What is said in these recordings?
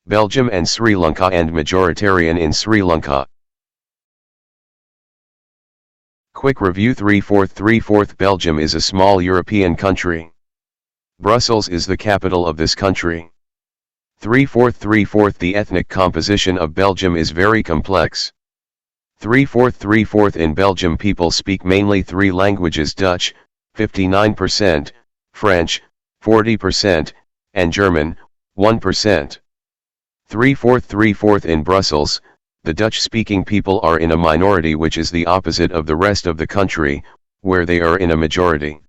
Belgium and Sri Lanka and majoritarian in Sri Lanka. Quick review. 3/4 Belgium is a small European country. Brussels is the capital of this country. 3/4 The ethnic composition of Belgium is very complex. 3/4 In Belgium people speak mainly three languages: Dutch, 59%, French, 40%, and German, 1%. 3/4 In Brussels, the Dutch-speaking people are in a minority, which is the opposite of the rest of the country, where they are in a majority.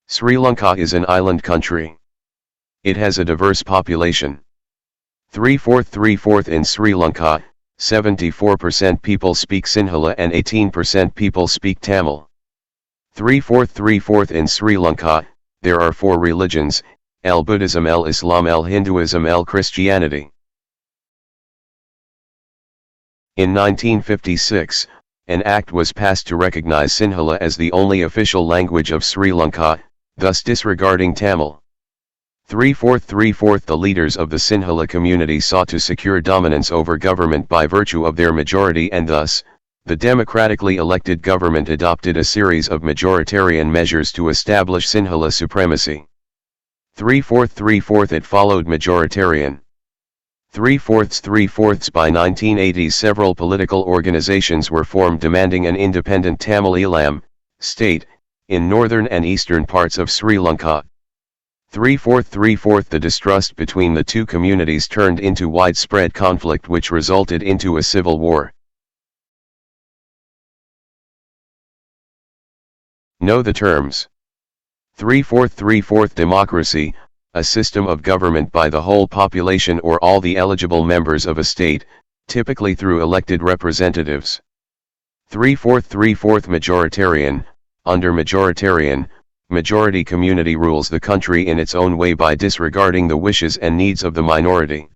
Sri Lanka is an island country. It has a diverse population. 3/4 In Sri Lanka, 74% people speak Sinhala and 18% people speak Tamil. 3/4 In Sri Lanka, there are four religions: El Buddhism, El Islam, El Hinduism, El Christianity. In 1956, an act was passed to recognize Sinhala as the only official language of Sri Lanka, thus disregarding Tamil. 3/4 The leaders of the Sinhala community sought to secure dominance over government by virtue of their majority, and thus, the democratically elected government adopted a series of majoritarian measures to establish Sinhala supremacy. 3/4 It followed majoritarian. 3/4 By 1980s several political organizations were formed demanding an independent Tamil Eelam state in northern and eastern parts of Sri Lanka. 3/4 The distrust between the two communities turned into widespread conflict, which resulted into a civil war. Know the terms. 3/4 Democracy, a system of government by the whole population or all the eligible members of a state, typically through elected representatives. 3/4 Majoritarian, under majoritarian, majority community rules the country in its own way by disregarding the wishes and needs of the minority.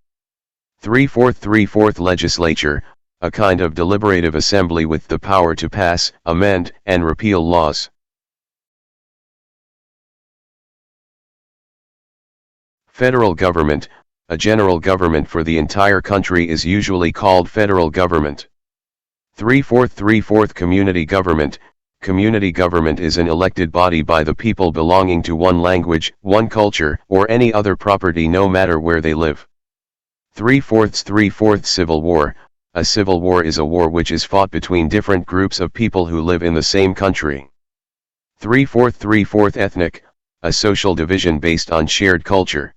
3/4 Legislature, a kind of deliberative assembly with the power to pass, amend, and repeal laws. Federal government, a general government for the entire country, is usually called federal government. 3/4 Community government. Community government is an elected body by the people belonging to one language, one culture, or any other property no matter where they live. 3/4 Civil war. A civil war is a war which is fought between different groups of people who live in the same country. 3/4 Ethnic, a social division based on shared culture.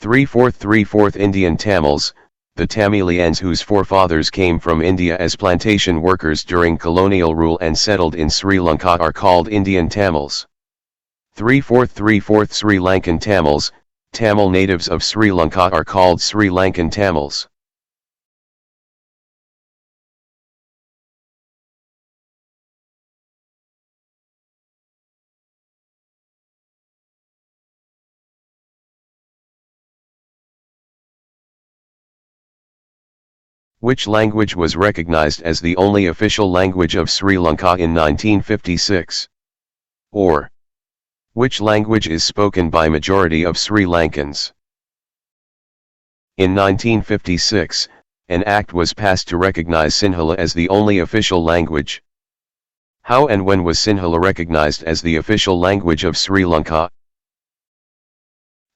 3/4 Indian Tamils. The Tamilians whose forefathers came from India as plantation workers during colonial rule and settled in Sri Lanka are called Indian Tamils. 3/4 Sri Lankan Tamils. Tamil natives of Sri Lanka are called Sri Lankan Tamils. Which language was recognized as the only official language of Sri Lanka in 1956? Or, which language is spoken by majority of Sri Lankans? In 1956, an act was passed to recognize Sinhala as the only official language. How and when was Sinhala recognized as the official language of Sri Lanka?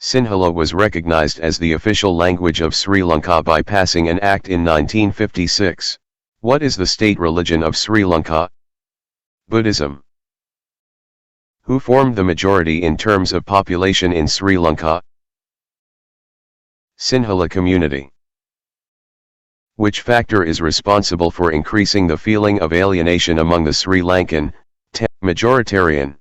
Sinhala was recognized as the official language of Sri Lanka by passing an act in 1956. What is the state religion of Sri Lanka? Buddhism. Who formed the majority in terms of population in Sri Lanka? Sinhala community. Which factor is responsible for increasing the feeling of alienation among the Sri Lankan majoritarian?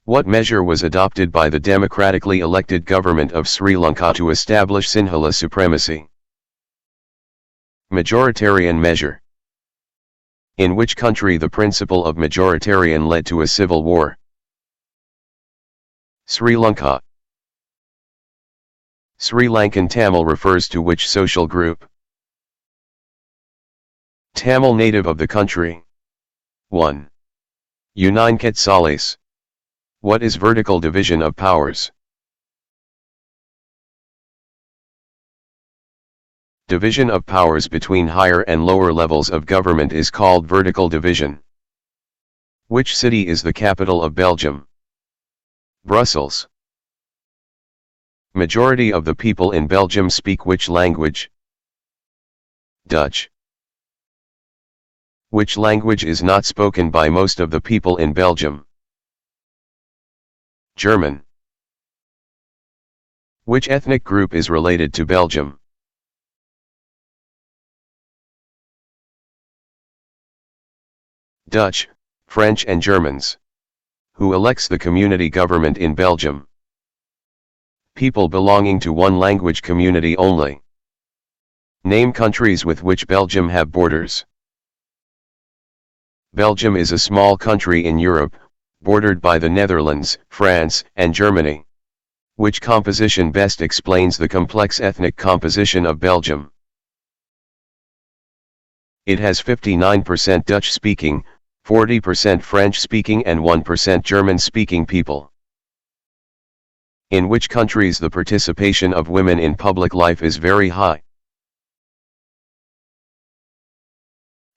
What measure was adopted by the democratically elected government of Sri Lanka to establish Sinhala supremacy? Majoritarian measure. In which country the principle of majoritarian led to a civil war? Sri Lanka. Sri Lankan Tamil refers to which social group? Tamil native of the country. 1. Unine Quetzales. What is vertical division of powers? Division of powers between higher and lower levels of government is called vertical division. Which city is the capital of Belgium? Brussels. Majority of the people in Belgium speak which language? Dutch. Which language is not spoken by most of the people in Belgium? German. Which ethnic group is related to Belgium? Dutch, French and Germans. Who elects the community government in Belgium? People belonging to one language community only. Name countries with which Belgium have borders. Belgium is a small country in Europe, bordered by the Netherlands, France, and Germany. Which composition best explains the complex ethnic composition of Belgium? It has 59% Dutch-speaking, 40% French-speaking and 1% German-speaking people. In which countries the participation of women in public life is very high?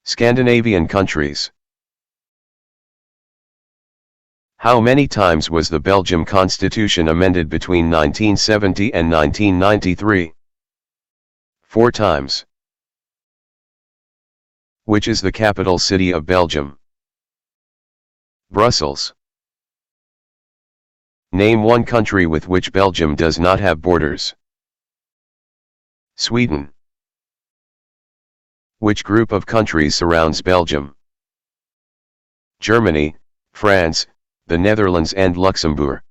Scandinavian countries. How many times was the Belgium Constitution amended between 1970 and 1993? 4 times. Which is the capital city of Belgium? Brussels. Name one country with which Belgium does not have borders. Sweden. Which group of countries surrounds Belgium? Germany, France, the Netherlands and Luxembourg.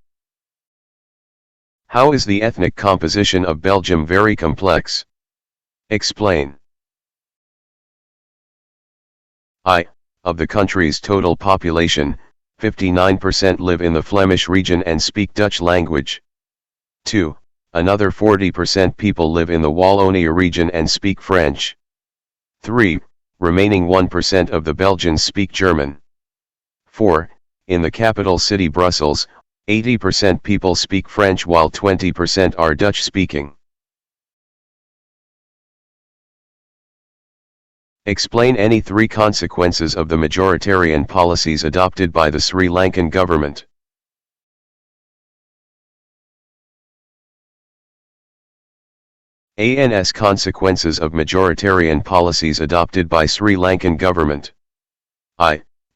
How is the ethnic composition of Belgium very complex? Explain. Of the country's total population, 59% live in the Flemish region and speak Dutch language. 2. Another 40% people live in the Wallonia region and speak French. 3. Remaining 1% of the Belgians speak German. 4. In the capital city Brussels, 80% people speak French while 20% are Dutch-speaking. Explain any 3 consequences of the majoritarian policies adopted by the Sri Lankan government. ANS consequences of majoritarian policies adopted by Sri Lankan government.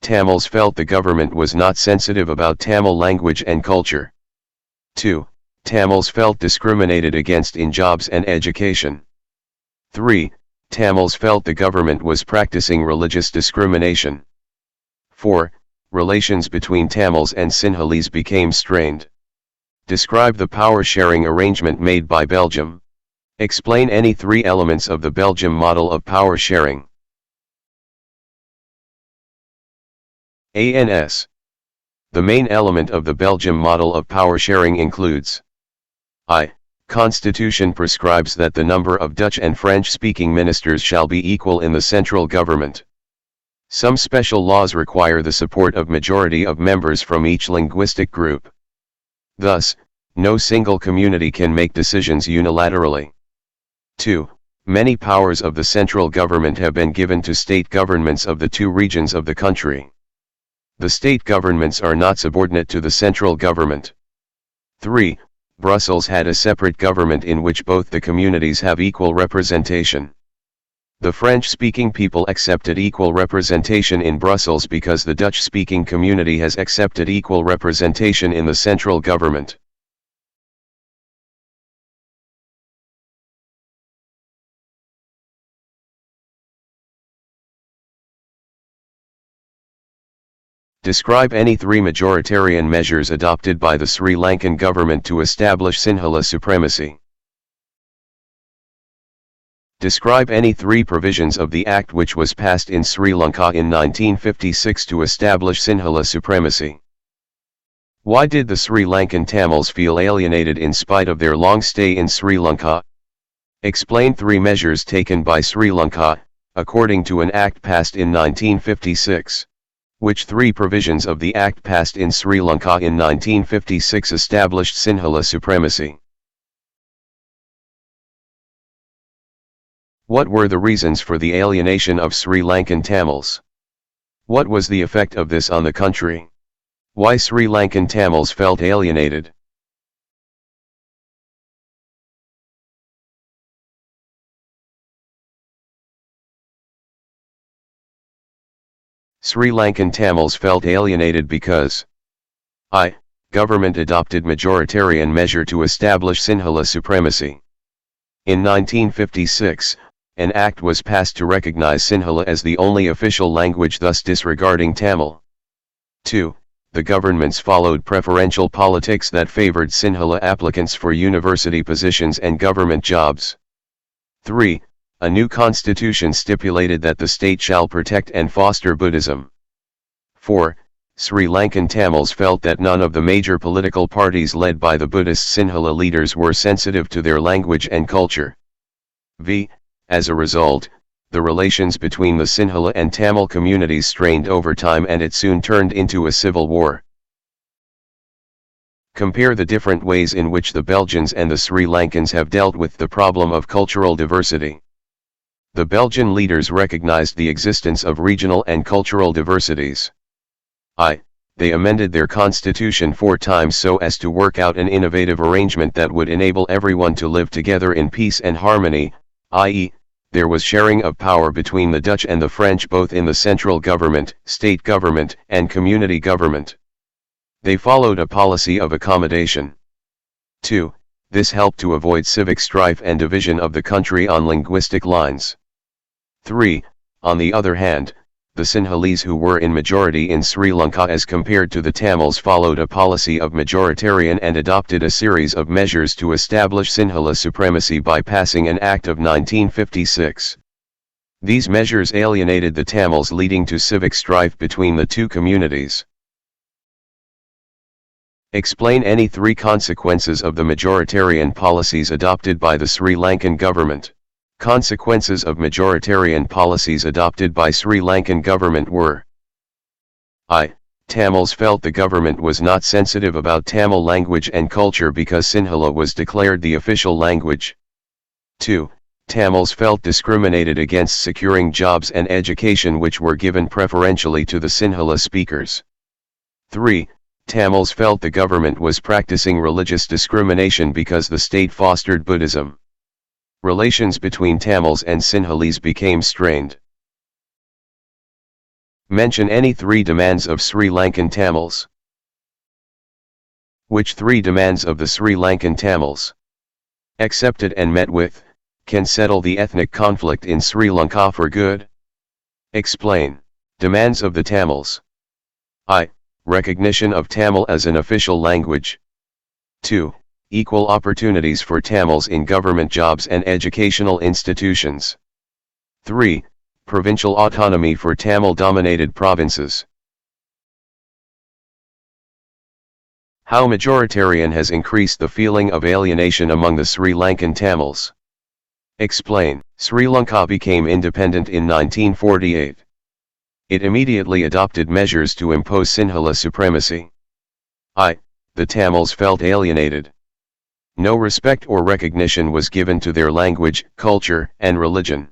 Tamils felt the government was not sensitive about Tamil language and culture. 2. Tamils felt discriminated against in jobs and education. 3. Tamils felt the government was practicing religious discrimination. 4. Relations between Tamils and Sinhalese became strained. Describe the power-sharing arrangement made by Belgium. Explain any 3 elements of the Belgium model of power sharing. ANS. The main element of the Belgium model of power sharing includes Constitution prescribes that the number of Dutch and French-speaking ministers shall be equal in the central government. Some special laws require the support of majority of members from each linguistic group. Thus, no single community can make decisions unilaterally. 2. Many powers of the central government have been given to state governments of the 2 regions of the country. The state governments are not subordinate to the central government. 3. Brussels had a separate government in which both the communities have equal representation. The French-speaking people accepted equal representation in Brussels because the Dutch-speaking community has accepted equal representation in the central government. Describe any 3 majoritarian measures adopted by the Sri Lankan government to establish Sinhala supremacy. Describe any 3 provisions of the Act which was passed in Sri Lanka in 1956 to establish Sinhala supremacy. Why did the Sri Lankan Tamils feel alienated in spite of their long stay in Sri Lanka? Explain 3 measures taken by Sri Lanka, according to an act passed in 1956. Which three provisions of the Act passed in Sri Lanka in 1956 established Sinhala supremacy? What were the reasons for the alienation of Sri Lankan Tamils? What was the effect of this on the country? Why Sri Lankan Tamils felt alienated? Sri Lankan Tamils felt alienated because I. Government adopted majoritarian measure to establish Sinhala supremacy. In 1956, an act was passed to recognize Sinhala as the only official language, thus disregarding Tamil. 2. The governments followed preferential politics that favored Sinhala applicants for university positions and government jobs. 3. A new constitution stipulated that the state shall protect and foster Buddhism. 4. Sri Lankan Tamils felt that none of the major political parties led by the Buddhist Sinhala leaders were sensitive to their language and culture. As a result, the relations between the Sinhala and Tamil communities strained over time and it soon turned into a civil war. Compare the different ways in which the Belgians and the Sri Lankans have dealt with the problem of cultural diversity. The Belgian leaders recognized the existence of regional and cultural diversities. They amended their constitution 4 times so as to work out an innovative arrangement that would enable everyone to live together in peace and harmony, i.e., there was sharing of power between the Dutch and the French both in the central government, state government, and community government. They followed a policy of accommodation. 2. This helped to avoid civic strife and division of the country on linguistic lines. 3. On the other hand, the Sinhalese who were in majority in Sri Lanka as compared to the Tamils followed a policy of majoritarian and adopted a series of measures to establish Sinhala supremacy by passing an Act of 1956. These measures alienated the Tamils, leading to civic strife between the two communities. Explain any 3 consequences of the majoritarian policies adopted by the Sri Lankan government. Consequences of majoritarian policies adopted by Sri Lankan government were: Tamils felt the government was not sensitive about Tamil language and culture because Sinhala was declared the official language. 2. Tamils felt discriminated against securing jobs and education which were given preferentially to the Sinhala speakers. 3. Tamils felt the government was practicing religious discrimination because the state fostered Buddhism. Relations between Tamils and Sinhalese became strained. Mention any 3 demands of Sri Lankan Tamils. Which 3 demands of the Sri Lankan Tamils, accepted and met with, can settle the ethnic conflict in Sri Lanka for good? Explain. Demands of the Tamils. Recognition of Tamil as an official language. 2. Equal opportunities for Tamils in government jobs and educational institutions. 3. Provincial autonomy for Tamil-dominated provinces. How majoritarian has increased the feeling of alienation among the Sri Lankan Tamils. Explain. Sri Lanka became independent in 1948. It immediately adopted measures to impose Sinhala supremacy. The Tamils felt alienated. No respect or recognition was given to their language, culture, and religion.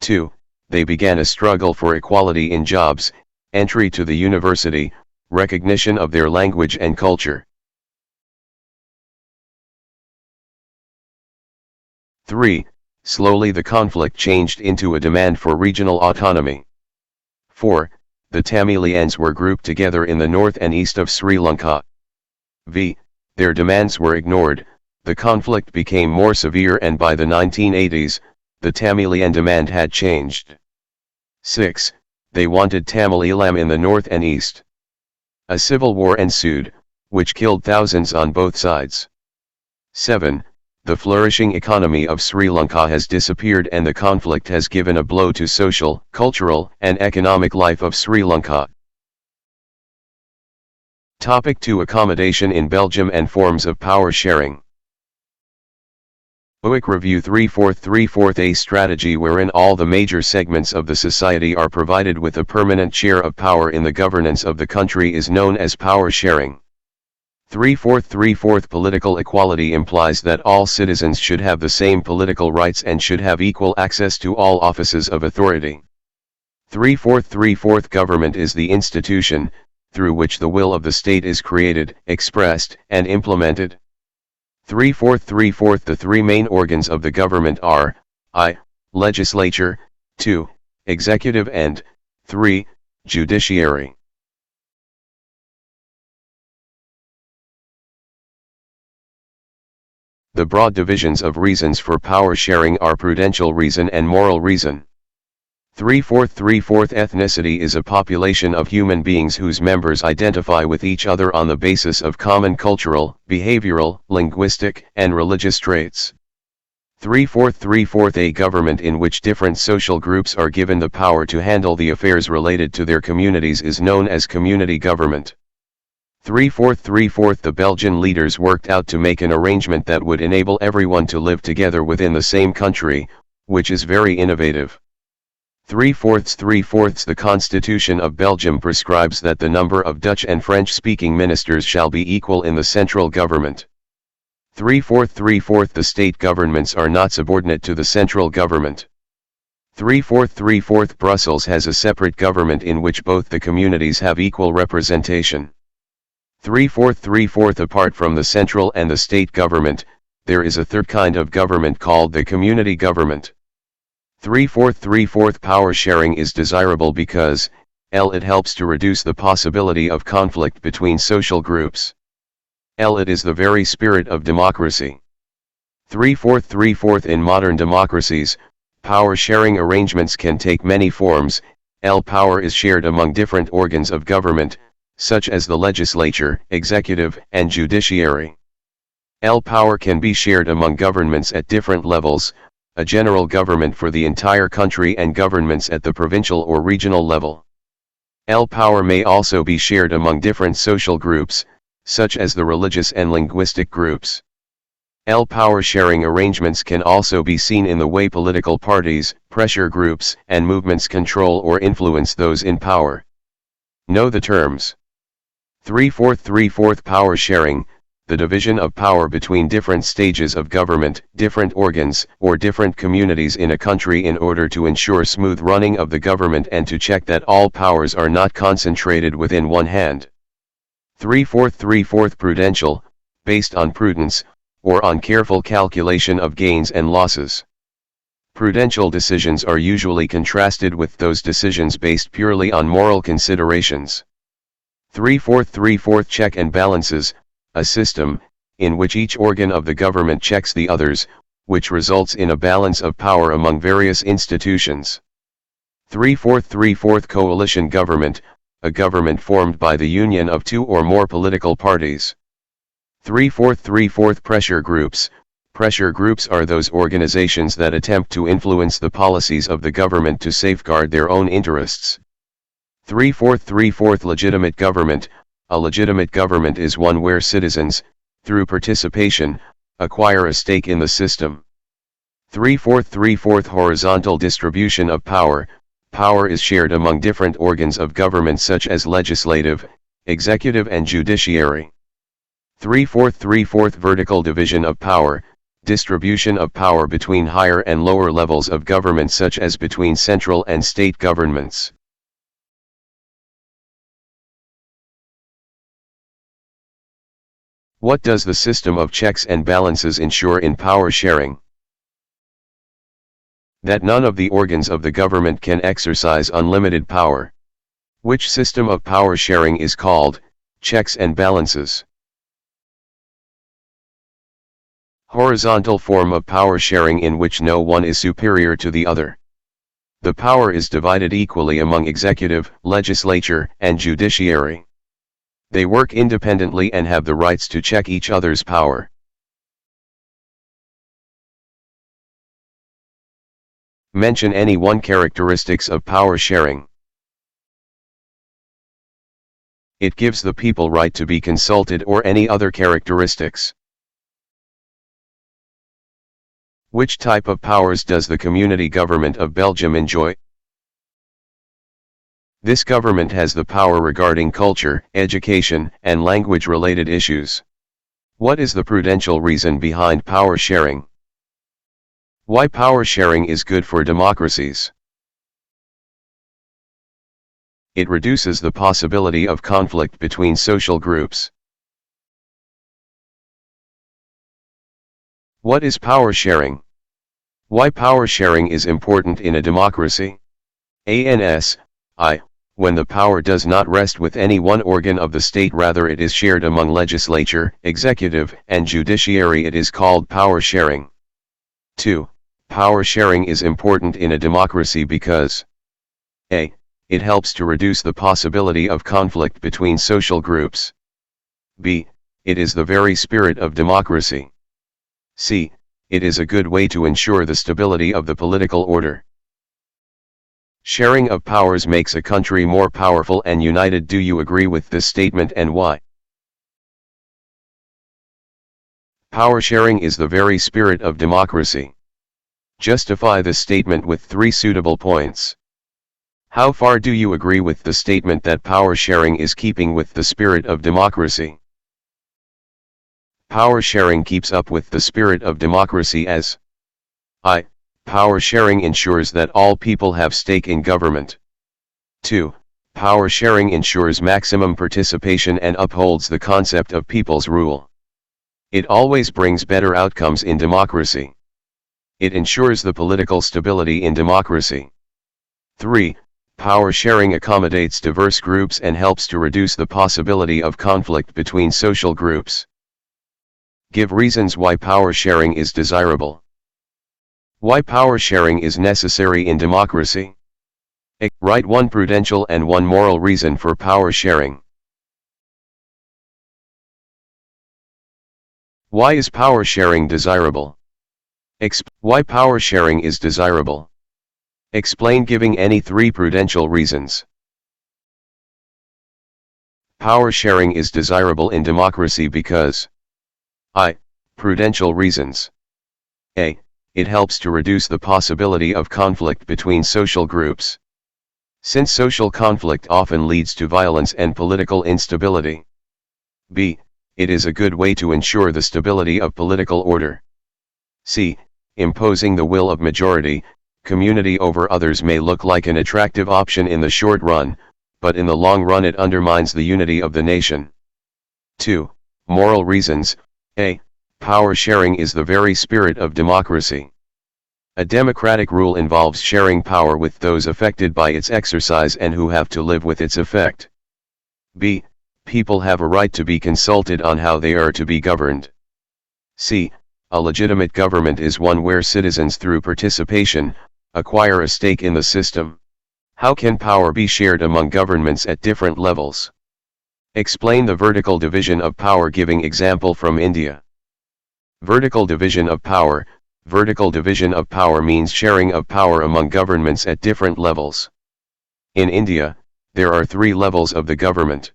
2. They began a struggle for equality in jobs, entry to the university, recognition of their language and culture. 3. Slowly the conflict changed into a demand for regional autonomy. 4. The Tamilians were grouped together in the north and east of Sri Lanka. Their demands were ignored, the conflict became more severe, and by the 1980s, the Tamilian demand had changed. 6. They wanted Tamil Eelam in the north and east. A civil war ensued, which killed thousands on both sides. 7. The flourishing economy of Sri Lanka has disappeared and the conflict has given a blow to social, cultural, and economic life of Sri Lanka. Topic 2: Accommodation in Belgium and forms of power sharing. Quick Review 3/4 a strategy wherein all the major segments of the society are provided with a permanent share of power in the governance of the country is known as power sharing. 3/4 political equality implies that all citizens should have the same political rights and should have equal access to all offices of authority. 3/4 government is the institution, through which the will of the state is created, expressed, and implemented. 3/4 the three main organs of the government are, I. Legislature, 2. Executive and, 3. Judiciary. The broad divisions of reasons for power sharing are prudential reason and moral reason. 3/4 ethnicity is a population of human beings whose members identify with each other on the basis of common cultural, behavioral, linguistic, and religious traits. 3/4 a government in which different social groups are given the power to handle the affairs related to their communities is known as community government. 3/4 the Belgian leaders worked out to make an arrangement that would enable everyone to live together within the same country, which is very innovative. 3/4 the Constitution of Belgium prescribes that the number of Dutch and French-speaking ministers shall be equal in the central government. 3/4 the state governments are not subordinate to the central government. 3/4 Brussels has a separate government in which both the communities have equal representation. 3/4 apart from the central and the state government, there is a third kind of government called the community government. 3/4 power sharing is desirable because, it helps to reduce the possibility of conflict between social groups. It is the very spirit of democracy. 3/4 in modern democracies, power sharing arrangements can take many forms. Power is shared among different organs of government, such as the legislature, executive, and judiciary. Power can be shared among governments at different levels, a general government for the entire country and governments at the provincial or regional level. Power may also be shared among different social groups, such as the religious and linguistic groups. Power sharing arrangements can also be seen in the way political parties, pressure groups, and movements control or influence those in power. Know the terms. 3/4 power sharing, the division of power between different stages of government, different organs, or different communities in a country in order to ensure smooth running of the government and to check that all powers are not concentrated within one hand. 3/4 prudential, based on prudence, or on careful calculation of gains and losses. Prudential decisions are usually contrasted with those decisions based purely on moral considerations. 3/4 check and balances, a system, in which each organ of the government checks the others, which results in a balance of power among various institutions. 3/4 coalition government, a government formed by the union of two or more political parties. 3/4 pressure groups. Pressure groups are those organizations that attempt to influence the policies of the government to safeguard their own interests. 3/4 legitimate government. A legitimate government is one where citizens, through participation, acquire a stake in the system. 3/4 horizontal distribution of power. Power is shared among different organs of government such as legislative, executive and judiciary. 3/4 vertical division of power. Distribution of power between higher and lower levels of government such as between central and state governments. What does the system of checks and balances ensure in power sharing? That none of the organs of the government can exercise unlimited power. Which system of power sharing is called checks and balances? Horizontal form of power sharing in which no one is superior to the other. The power is divided equally among executive, legislature, and judiciary. They work independently and have the rights to check each other's power. Mention any one characteristics of power sharing. It gives the people right to be consulted or any other characteristics. Which type of powers does the community government of Belgium enjoy? This government has the power regarding culture, education, and language-related issues. What is the prudential reason behind power sharing? Why power sharing is good for democracies? It reduces the possibility of conflict between social groups. What is power sharing? Why power sharing is important in a democracy? When the power does not rest with any one organ of the state, rather it is shared among legislature, executive, and judiciary, it is called power sharing. 2. Power sharing is important in a democracy because a. It helps to reduce the possibility of conflict between social groups. b. It is the very spirit of democracy. c. It is a good way to ensure the stability of the political order. Sharing of powers makes a country more powerful and united. Do you agree with this statement, and why? Power sharing is the very spirit of democracy. Justify this statement with 3 suitable points. How far do you agree with the statement that power sharing is keeping with the spirit of democracy? Power sharing keeps up with the spirit of democracy as Power sharing ensures that all people have stake in government. 2. Power sharing ensures maximum participation and upholds the concept of people's rule. It always brings better outcomes in democracy. It ensures the political stability in democracy. 3. Power sharing accommodates diverse groups and helps to reduce the possibility of conflict between social groups. Give reasons why power sharing is desirable. Why power sharing is necessary in democracy? Write 1 prudential and 1 moral reason for power sharing. Why is power sharing desirable? Why power sharing is desirable. Explain giving any 3 prudential reasons. Power sharing is desirable in democracy because Prudential reasons. A. It helps to reduce the possibility of conflict between social groups. Since social conflict often leads to violence and political instability. B. It is a good way to ensure the stability of political order. C. Imposing the will of majority, community over others may look like an attractive option in the short run, but in the long run it undermines the unity of the nation. 2. Moral reasons. A. Power sharing is the very spirit of democracy. A democratic rule involves sharing power with those affected by its exercise and who have to live with its effect. B. People have a right to be consulted on how they are to be governed. C. A legitimate government is one where citizens through participation, acquire a stake in the system. How can power be shared among governments at different levels? Explain the vertical division of power giving example from India. Vertical division of power. Vertical division of power means sharing of power among governments at different levels. In India, there are 3 levels of the government.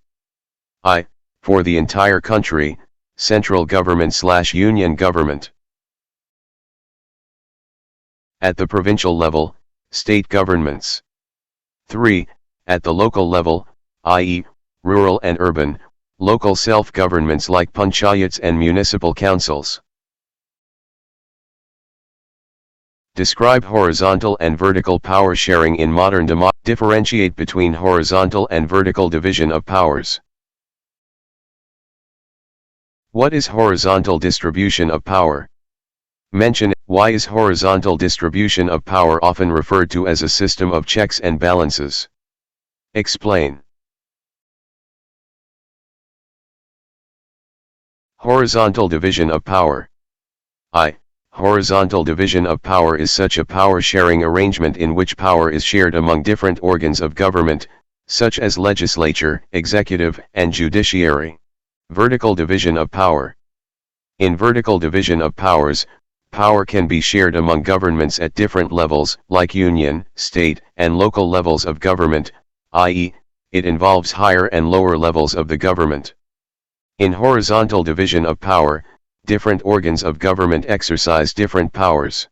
For the entire country, central government/union government. At the provincial level, state governments. 3. At the local level, i.e., rural and urban, local self-governments like panchayats and municipal councils. Describe horizontal and vertical power sharing in modern democracy. Differentiate between horizontal and vertical division of powers. What is horizontal distribution of power? Mention why is horizontal distribution of power often referred to as a system of checks and balances. Explain. Horizontal division of power. Horizontal division of power is such a power-sharing arrangement in which power is shared among different organs of government, such as legislature, executive, and judiciary. Vertical division of power. In vertical division of powers, power can be shared among governments at different levels, like union, state, and local levels of government, i.e., it involves higher and lower levels of the government. In horizontal division of power, different organs of government exercise different powers.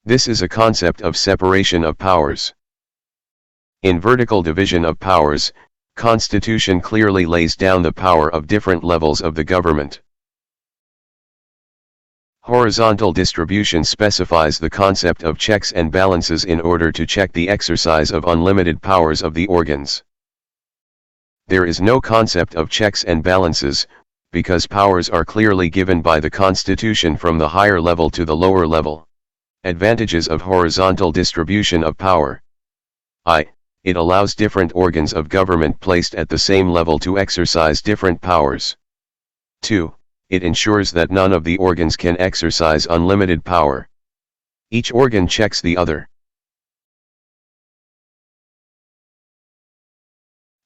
This is a concept of separation of powers. In vertical division of powers, Constitution clearly lays down the power of different levels of the government. Horizontal distribution specifies the concept of checks and balances in order to check the exercise of unlimited powers of the organs. There is no concept of checks and balances, because powers are clearly given by the Constitution from the higher level to the lower level. Advantages of horizontal distribution of power. It allows different organs of government placed at the same level to exercise different powers. 2. It ensures that none of the organs can exercise unlimited power. Each organ checks the other.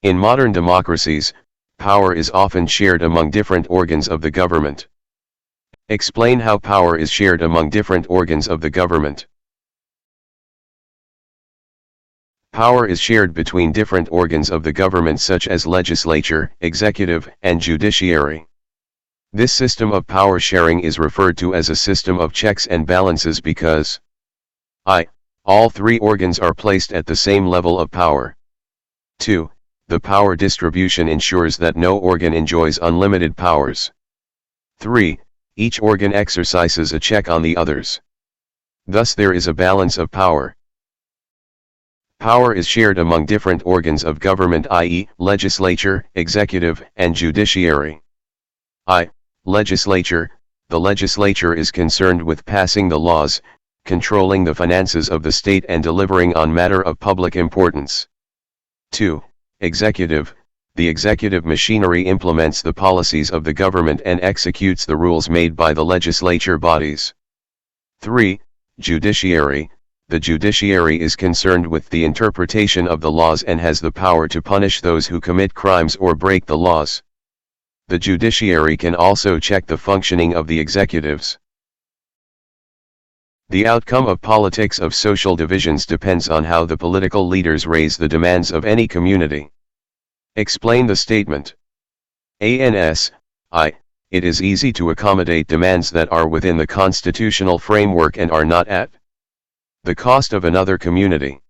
In modern democracies, power is often shared among different organs of the government. Explain how power is shared among different organs of the government. Power is shared between different organs of the government such as legislature, executive, and judiciary. This system of power sharing is referred to as a system of checks and balances because all three organs are placed at the same level of power. 2. The power distribution ensures that no organ enjoys unlimited powers. 3. Each organ exercises a check on the others. Thus there is a balance of power. Power is shared among different organs of government, i.e., legislature, executive, and judiciary. Legislature. The legislature is concerned with passing the laws, controlling the finances of the state and delivering on matter of public importance. 2. Executive. The executive machinery implements the policies of the government and executes the rules made by the legislature bodies. 3. Judiciary. The judiciary is concerned with the interpretation of the laws and has the power to punish those who commit crimes or break the laws. The judiciary can also check the functioning of the executives. The outcome of politics of social divisions depends on how the political leaders raise the demands of any community. Explain the statement. It is easy to accommodate demands that are within the constitutional framework and are not at the cost of another community.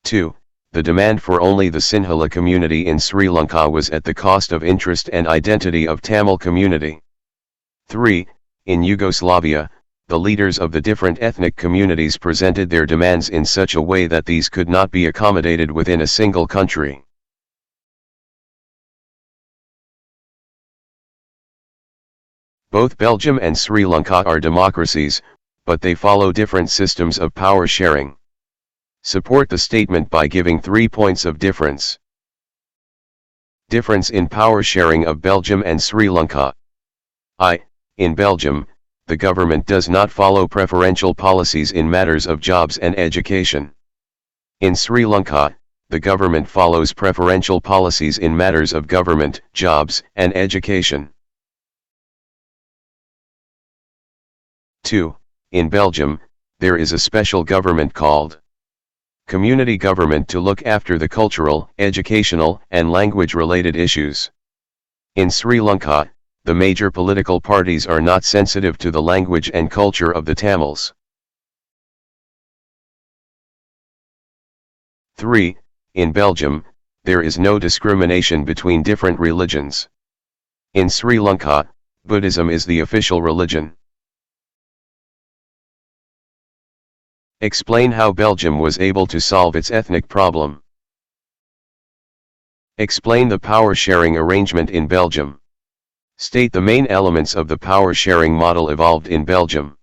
2. The demand for only the Sinhala community in Sri Lanka was at the cost of interest and identity of Tamil community. 3. In Yugoslavia, the leaders of the different ethnic communities presented their demands in such a way that these could not be accommodated within a single country. Both Belgium and Sri Lanka are democracies, but they follow different systems of power sharing. Support the statement by giving 3 points of difference. Difference in power sharing of Belgium and Sri Lanka. In Belgium, the government does not follow preferential policies in matters of jobs and education. In Sri Lanka, the government follows preferential policies in matters of government, jobs, and education. 2. In Belgium, there is a special government called community government to look after the cultural, educational, and language-related issues. In Sri Lanka, the major political parties are not sensitive to the language and culture of the Tamils. 3. In Belgium, there is no discrimination between different religions. In Sri Lanka, Buddhism is the official religion. Explain how Belgium was able to solve its ethnic problem. Explain the power sharing arrangement in Belgium. State the main elements of the power sharing model evolved in Belgium.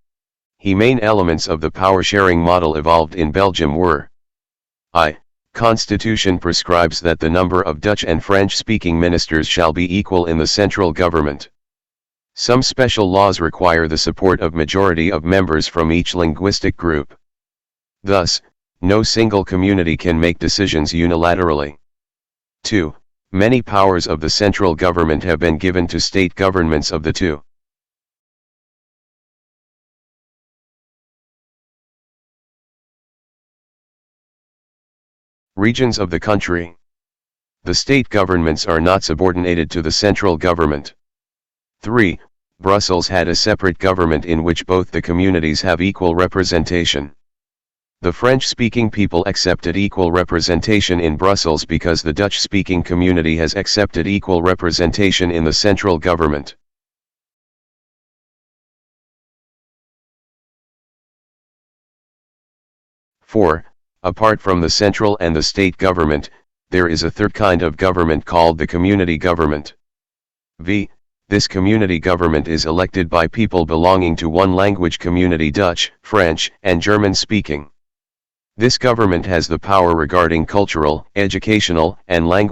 The main elements of the power sharing model evolved in Belgium were: Constitution prescribes that the number of Dutch and French-speaking ministers shall be equal in the central government. Some special laws require the support of majority of members from each linguistic group. Thus, no single community can make decisions unilaterally. 2. Many powers of the central government have been given to state governments of the two regions of the country. The state governments are not subordinated to the central government. 3. Brussels had a separate government in which both the communities have equal representation. The French-speaking people accepted equal representation in Brussels because the Dutch-speaking community has accepted equal representation in the central government. Four, apart from the central and the state government, there is a third kind of government called the community government. This community government is elected by people belonging to one language community: Dutch, French, and German speaking. This government has the power regarding cultural, educational, and language